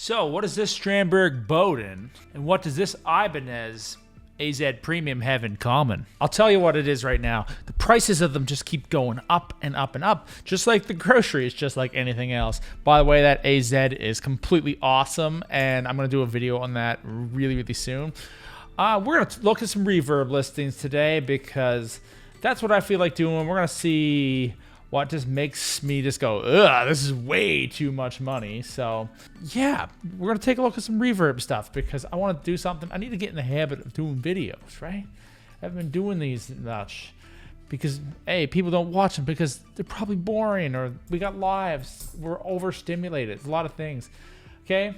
So, what is this Strandberg Bowden, and what does this Ibanez AZ Premium have in common? I'll tell you what it is right now. The prices of them just keep going up and up and up, just like the groceries, just like anything else. By the way, that AZ is completely awesome, and I'm going to do a video on that really, really soon. We're going to look at some Reverb listings today because that's what I feel like doing. We're going to see what just makes me just go, ugh, this is way too much money. So, yeah, we're going to take a look at some Reverb stuff because I want to do something. I need to get in the habit of doing videos, right? I haven't been doing these much because, hey, people don't watch them because they're probably boring or we got lives. We're overstimulated. It's a lot of things. Okay,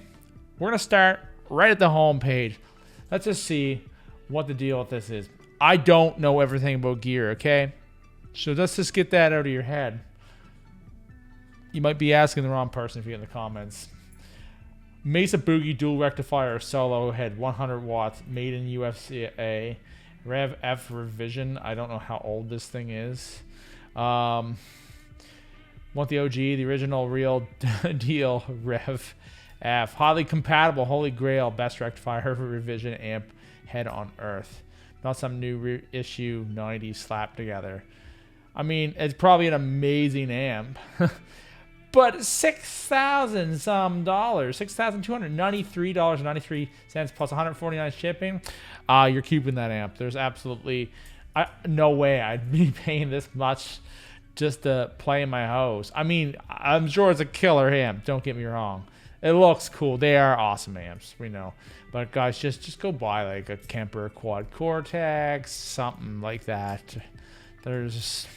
we're going to start right at the home page. Let's just see what the deal with this is. I don't know everything about gear, okay? So let's just get that out of your head. You might be asking the wrong person if you get in the comments. Mesa Boogie dual rectifier solo head, 100 watts, made in USA. Rev F revision. I don't know how old this thing is. Want the OG, the original real deal Rev F. Highly compatible, holy grail, best rectifier revision amp head on earth. Not some new reissue 90s slapped together. I mean, it's probably an amazing amp, but $6,000 some dollars, $6,293.93 plus 149 shipping. You're keeping that amp. There's absolutely no way I'd be paying this much just to play in my house. I mean, I'm sure it's a killer amp. Don't get me wrong. It looks cool. They are awesome amps, we know. But guys, just go buy like a Kemper Quad Cortex, something like that. There's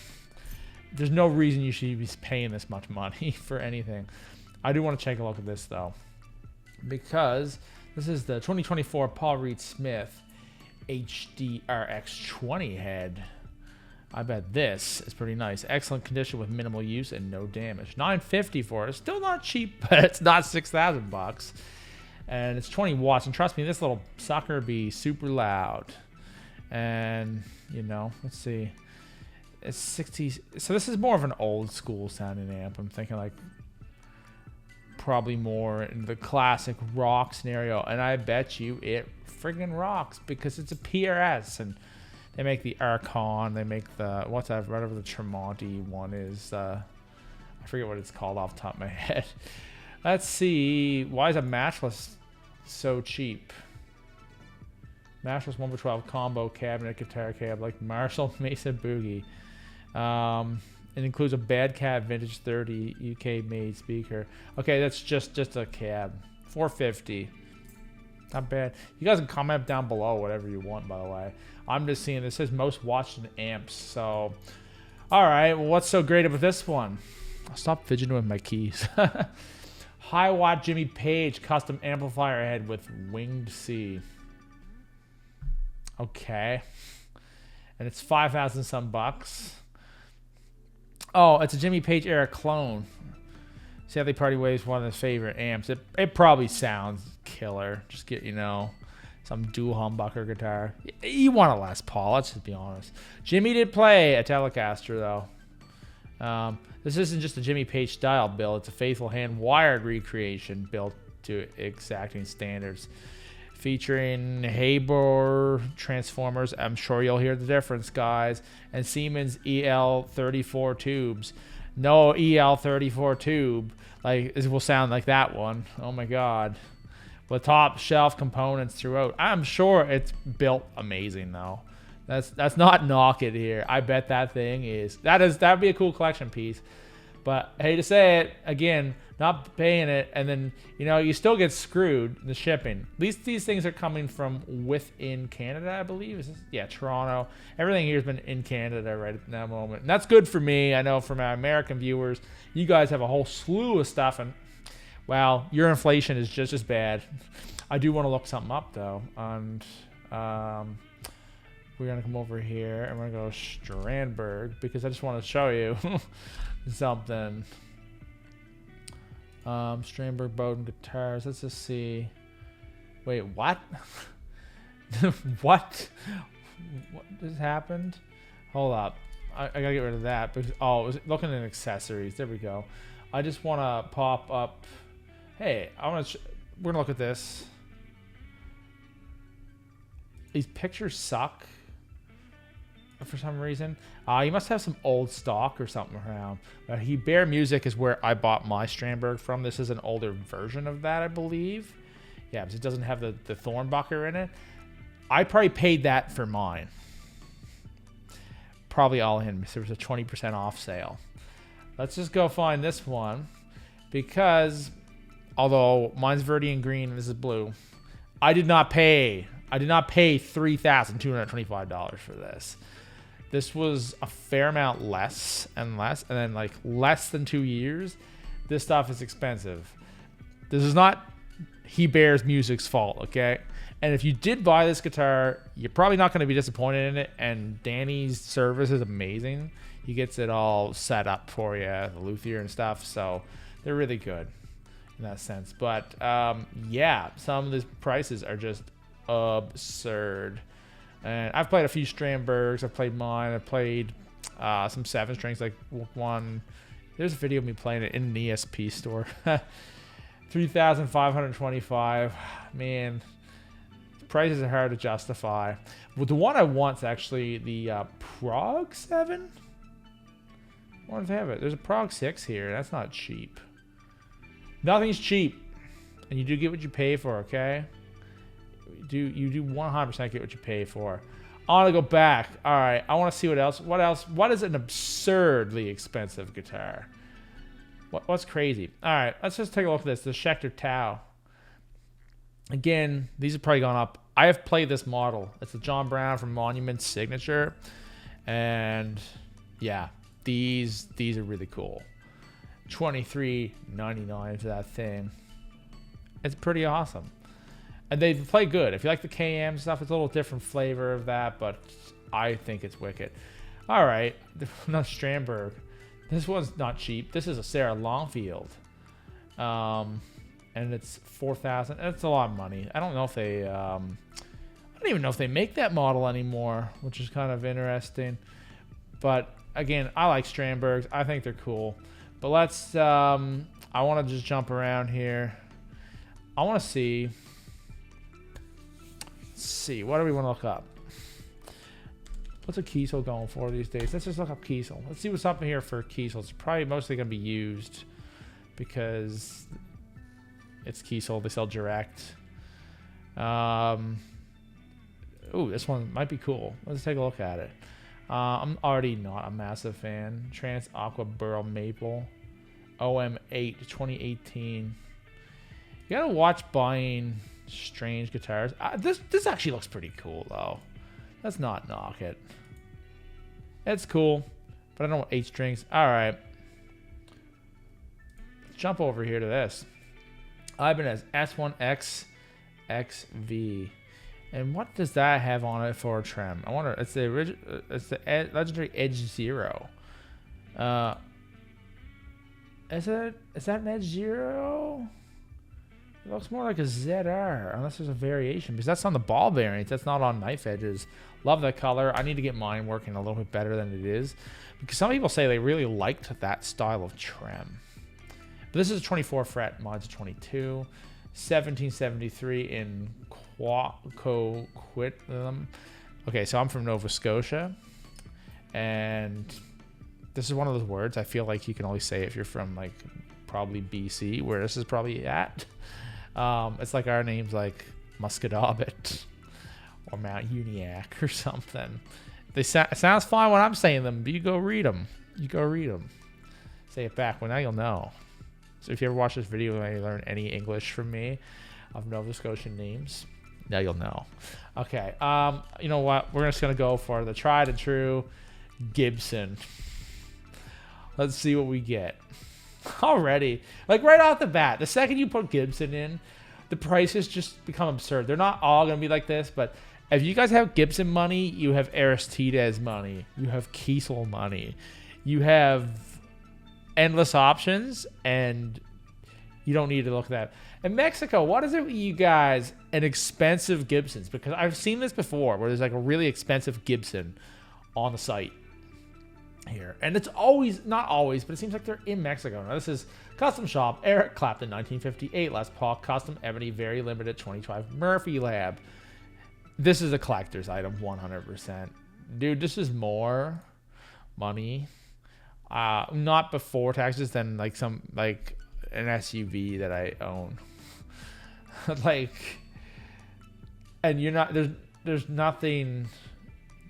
no reason you should be paying this much money for anything. I do want to take a look at this though, because this is the 2024 Paul Reed Smith HDRX20 head. I bet this is pretty nice. Excellent condition with minimal use and no damage. $950 for it. Still not cheap, but it's not $6,000. And it's 20 watts. And trust me, this little sucker be super loud. And, you know, let's see. It's 60. So this is more of an old school sounding amp. I'm thinking like probably more in the classic rock scenario. And I bet you it friggin' rocks because it's a PRS. And they make the Archon. They make the, whatever the Tremonti one is. I forget what it's called off the top of my head. Let's see. Why is a matchless so cheap? Matchless 1x12 combo cabinet guitar cab like Marshall Mesa Boogie. It includes a Bad Cab Vintage 30 UK made speaker. Okay, that's just a cab. $450. Not bad. You guys can comment down below whatever you want, by the way. I'm just seeing this says most watched in amps. So, all right. Well, what's so great about this one? I'll stop fidgeting with my keys. High watt Jimmy Page custom amplifier head with winged C. Okay. And it's 5,000 some bucks. Oh, it's a Jimmy Page era clone. Sadly, Party Wave's one of his favorite amps. It probably sounds killer. Just get, you know, some dual humbucker guitar. You want a Les Paul, let's just be honest. Jimmy did play a Telecaster, though. This isn't just a Jimmy Page style build. It's a faithful hand-wired recreation built to exacting standards. Featuring Haber transformers. I'm sure you'll hear the difference, guys. And Siemens EL34 tubes. No EL34 tube. Like, it will sound like that one. Oh my God. With top shelf components throughout. I'm sure it's built amazing though. That's not knock it here. I bet that thing is. That'd be a cool collection piece. But I hate to say it, again, not paying it, and then, you know, you still get screwed in the shipping. At least these things are coming from within Canada, I believe. Is this? Yeah, Toronto. Everything here's been in Canada right at that moment. And that's good for me. I know for my American viewers, you guys have a whole slew of stuff, and, well, your inflation is just as bad. I do want to look something up, though. And we're going to come over here, and we're going to go Strandberg, because I just want to show you something. Strandberg Bowden guitars. Let's just see. Wait, what? What just happened? Hold up. I gotta get rid of that because it was looking at accessories. There we go. I just want to pop up. Hey, I want to we're gonna look at this. These pictures suck for some reason. You must have some old stock or something around. Bear Music is where I bought my Strandberg from. This is an older version of that, I believe. Yeah, because it doesn't have the Thornbucker in it. I probably paid that for mine. Probably all in, because there was a 20% off sale. Let's just go find this one, because although mine's Verdian green and this is blue, I did not pay $3,225 for this. This was a fair amount less, and then like less than 2 years. This stuff is expensive. This is not Bear Music's fault, okay? And if you did buy this guitar, you're probably not going to be disappointed in it. And Danny's service is amazing. He gets it all set up for you, the luthier and stuff. So they're really good in that sense. But yeah, some of these prices are just absurd. And I've played a few Strandbergs. I've played mine. I've played some 7-strings, like one. There's a video of me playing it in an ESP store. 3,525. Man, prices are hard to justify. Well, the one I want is actually the Prog 7. I wonder if they have it. There's a Prog 6 here. That's not cheap. Nothing's cheap, and you do get what you pay for. Okay. You do 100% get what you pay for. I want to go back. All right. I want to see what else. What is an absurdly expensive guitar? What's crazy? All right. Let's just take a look at this. The Schecter Tau. Again, these have probably gone up. I have played this model. It's the John Brown from Monument Signature. And yeah, these are really cool. $23.99 for that thing. It's pretty awesome. And they play good. If you like the KM stuff, it's a little different flavor of that, but I think it's wicked. All right, another Strandberg. This one's not cheap. This is a Sarah Longfield, and it's $4,000. That's a lot of money. I don't know if they, I don't even know if they make that model anymore, which is kind of interesting. But again, I like Strandbergs. I think they're cool. But let's. I want to just jump around here. I want to see. Let's see, what do we want to look up? What's a Kiesel going for these days? Let's just look up Kiesel. Let's see what's up in here for Kiesel. It's probably mostly going to be used because it's Kiesel. They sell direct. Ooh, this one might be cool. Let's take a look at it. I'm already not a massive fan. Trans Aqua Burl Maple. OM8 2018. You gotta watch buying strange guitars. This actually looks pretty cool though. Let's not knock it. It's cool, but I don't want 8 strings. All right, let's jump over here to this. Ibanez S1X XV, and what does that have on it for a trem? I wonder. It's the original. It's the legendary Edge Zero. Is that an Edge Zero? It looks more like a ZR, unless there's a variation, because that's on the ball bearings. That's not on knife edges. Love that color. I need to get mine working a little bit better than it is, because some people say they really liked that style of trem. But this is a 24 fret, mine's a 22, 1773 in Coquitlam. Okay, so I'm from Nova Scotia, and this is one of those words I feel like you can only say if you're from like probably BC, where this is probably at. It's like our names like Muscadabbit or Mount Uniacke or something. They sounds fine when I'm saying them, but you go read them. You go read them. Say it back. Well, now you'll know. So if you ever watch this video and you learn any English from me of Nova Scotian names, now you'll know. Okay. You know what? We're just gonna go for the tried and true Gibson. Let's see what we get. Already, like right off the bat, the second you put Gibson in, the prices just become absurd. They're not all gonna be like this, but if you guys have Gibson money, you have Aristides money, you have Kiesel money, you have endless options, and you don't need to look at that. In Mexico, what is it with you guys and expensive Gibsons? Because I've seen this before, where there's like a really expensive Gibson on the site. here. And it's always, not always, but it seems like they're in Mexico. Now this is Custom Shop, Eric Clapton, 1958, Les Paul, Custom Ebony, very limited, 25, Murphy Lab. This is a collector's item, 100%. Dude, this is more money, not before taxes, than like an SUV that I own. Like, and you're not, there's nothing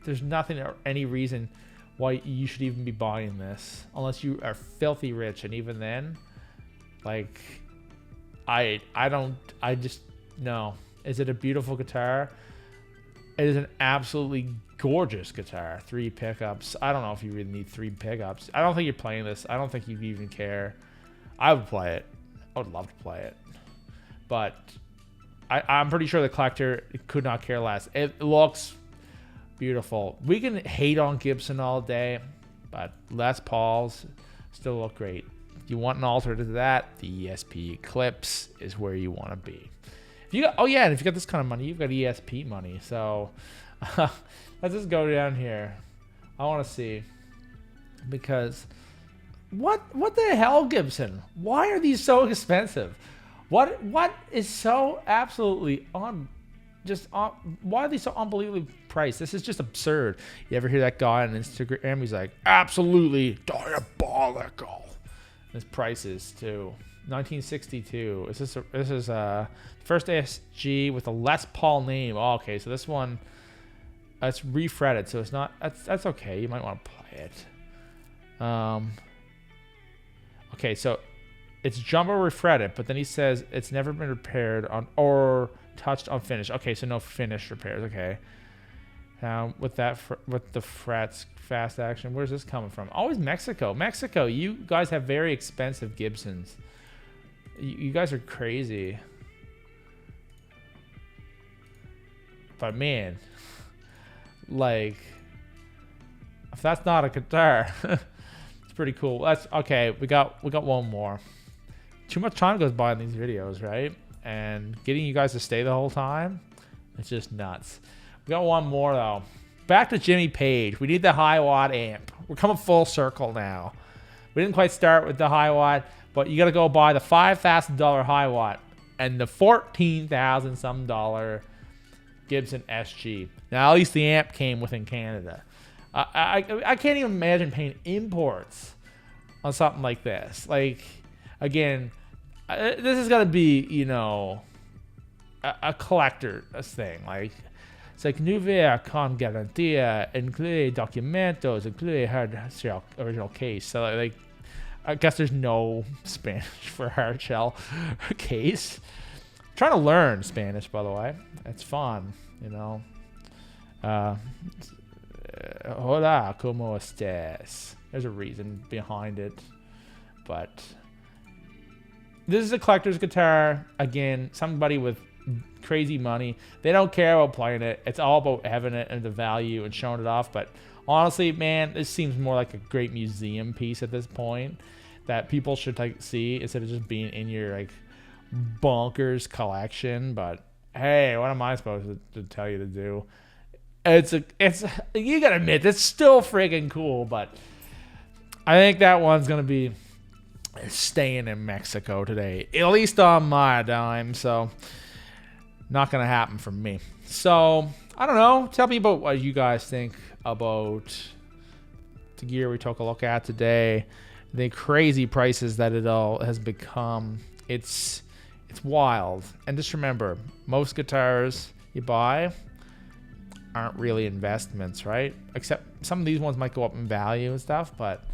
or any reason why you should even be buying this unless you are filthy rich. And even then, like, I just, no. Is it a beautiful guitar? It is an absolutely gorgeous guitar. 3 pickups. I don't know if you really need 3 pickups. I don't think you're playing this. I don't think you even care. I would play it. I would love to play it. But I'm pretty sure the collector could not care less. It looks beautiful. We can hate on Gibson all day, but Les Pauls still look great. If you want an alternative to that, the ESP Eclipse is where you want to be. If you got, oh yeah, and if you got this kind of money, you've got ESP money. So let's just go down here. I want to see, because what the hell, Gibson? Why are these so expensive? What is so absolutely why are these so unbelievably priced? This is just absurd. You ever hear that guy on Instagram? He's like, absolutely diabolical. His prices too. 1962. This is first ASG with a Les Paul name. Oh, okay, so this one, it's refretted, so it's not. That's okay. You might want to play it. Okay, so it's jumbo refretted, but then he says it's never been repaired on or touched on finish. Okay, so no finish repairs. Okay. With the frets, fast action. Where's this coming from? Always Mexico. Mexico. You guys have very expensive Gibsons. You guys are crazy. But man, like, if that's not a guitar, it's pretty cool. That's okay. We got one more. Too much time goes by in these videos, right? And getting you guys to stay the whole time, it's just nuts. We got one more though. Back to Jimmy Page. We need the high watt amp. We're coming full circle now. We didn't quite start with the high watt, but you got to go buy the $5,000 high watt and the $14,000 some dollar Gibson SG. Now, at least the amp came within Canada. I can't even imagine paying imports on something like this. Like, again, this is going to be, you know, a collector thing. Like, it's like, no ver con garantía, incluye documentos, incluye hard shell original case. So, like, I guess there's no Spanish for hard shell case. I'm trying to learn Spanish, by the way. It's fun, you know. Hola, ¿cómo estás? There's a reason behind it. But this is a collector's guitar. Again, somebody with crazy money. They don't care about playing it. It's all about having it and the value and showing it off. But honestly, man, this seems more like a great museum piece at this point that people should like see instead of just being in your like bonkers collection. But hey, what am I supposed to tell you to do? It's you gotta admit, it's still friggin' cool. But I think that one's gonna be staying in Mexico today, at least on my dime. So not gonna happen for me. So I don't know. Tell me about what you guys think about the gear we took a look at today. The crazy prices that it all has become. It's wild. And just remember, most guitars you buy aren't really investments, right? Except some of these ones might go up in value and stuff, but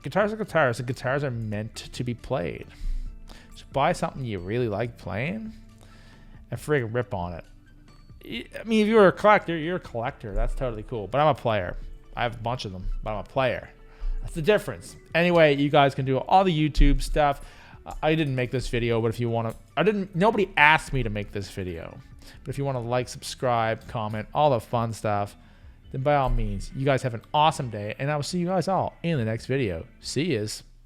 guitars are guitars. The guitars are meant to be played. So buy something you really like playing and friggin' rip on it. I mean, if you're a collector, you're a collector. That's totally cool. But I'm a player. I have a bunch of them, but I'm a player. That's the difference. Anyway, you guys can do all the YouTube stuff. I didn't make this video, but if you want to, nobody asked me to make this video. But if you want to like, subscribe, comment, all the fun stuff, then by all means, you guys have an awesome day, and I will see you guys all in the next video. See yous.